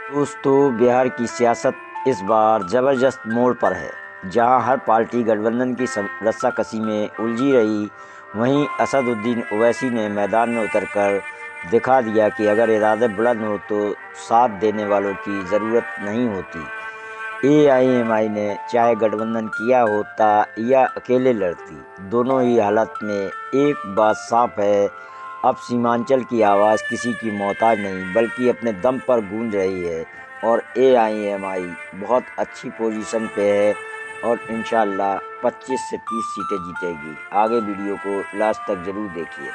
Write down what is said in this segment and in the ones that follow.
दोस्तों, बिहार की सियासत इस बार ज़बरदस्त मोड़ पर है। जहां हर पार्टी गठबंधन की रस्साकसी में उलझी रही, वहीं असदुद्दीन ओवैसी ने मैदान में उतरकर दिखा दिया कि अगर इरादे बुलंद हो तो साथ देने वालों की ज़रूरत नहीं होती। एआईएमआई ने चाहे गठबंधन किया होता या अकेले लड़ती, दोनों ही हालत में एक बात साफ है, अब सीमांचल की आवाज़ किसी की मोहताज नहीं बल्कि अपने दम पर गूंज रही है और एआईएमआई बहुत अच्छी पोजीशन पे है और इंशाअल्लाह 25 से 30 सीटें जीतेगी। आगे वीडियो को लास्ट तक जरूर देखिए।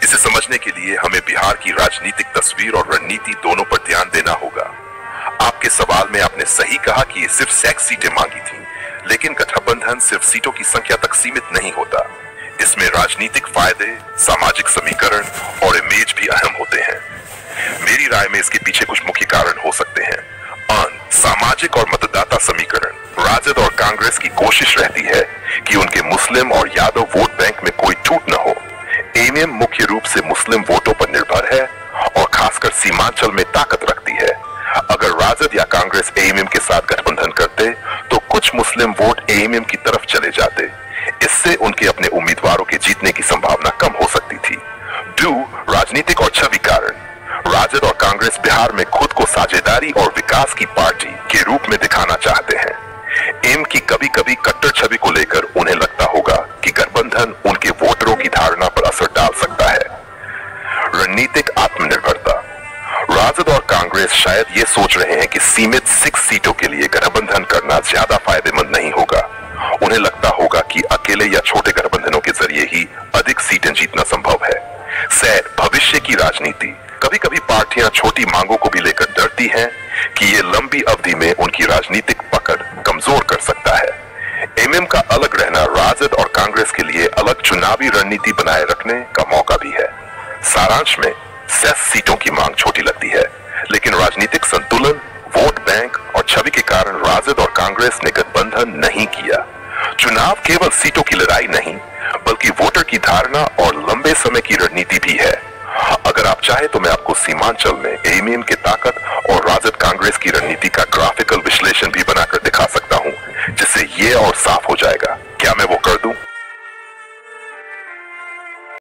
इसे समझने के लिए हमें बिहार की राजनीतिक तस्वीर और रणनीति दोनों पर ध्यान देना होगा। आपके सवाल में आपने सही कहा कि ये सिर्फ 6 सीटें मांगी थी, लेकिन गठबंधन सिर्फ सीटों की संख्या तक सीमित नहीं होता। इसमें राजनीतिक फायदे, सामाजिक समीकरण और इमेज भी अहम होते हैं। मेरी राय में इसके पीछे कुछ मुख्य कारण हो सकते हैं। सामाजिक और मतदाता समीकरण। राजद और कांग्रेस की कोशिश रहती है कि उनके मुस्लिम और यादव वोट बैंक में कोई टूट न हो। एएमएम मुख्य रूप से मुस्लिम वोटों पर निर्भर है और खासकर सीमांचल में ताकत रखती है। अगर राजद या कांग्रेस एएमएम के साथ गठबंधन करते तो कुछ मुस्लिम वोट एएमएम की तरफ चले जाते। इससे उनके अपने उम्मीदवारों के जीतने की संभावना कम हो सकती थी। राजनीतिक और छवि कारण। राजद और कांग्रेस बिहार में खुद को साझेदारी और विकास की पार्टी के रूप में दिखाना चाहते हैं। एम की कभी कभी कट्टर छवि को लेकर उन्हें लगता होगा कि गठबंधन उनके वोटरों की धारणा पर असर डाल सकता है। रणनीतिक आत्मनिर्भरता। राजद और कांग्रेस शायद ये सोच रहे हैं कि सीमित 6 सीटों के लिए गठबंधन करना ज्यादा फायदेमंद नहीं होगा। उन्हें लगता होगा कि अकेले या छोटे गठबंधनों के जरिए ही अधिक सीटें जीतना संभव है। भविष्य की राजनीति। कभी कभी पार्टियां छोटी मांगों को भी लेकर डरती हैं कि ये लंबी अवधि में उनकी राजनीतिक पकड़ कमजोर कर सकता है। एमएम का अलग रहना राजद और कांग्रेस के लिए अलग चुनावी रणनीति बनाए रखने का मौका भी है। सारांश में 6 सीटों की मांग छोटी लगती है, लेकिन राजनीतिक संतुलन, वोट बैंक और छवि के कारण राजद और कांग्रेस ने गठबंधन नहीं किया। चुनाव केवल सीटों की लड़ाई नहीं, बल्कि वोटर की धारणा और लंबे समय की रणनीति भी है। अगर आप चाहे तो मैं आपको सीमांचल में एएमएम की ताकत और राजद कांग्रेस की रणनीति का ग्राफिकल विश्लेषण भी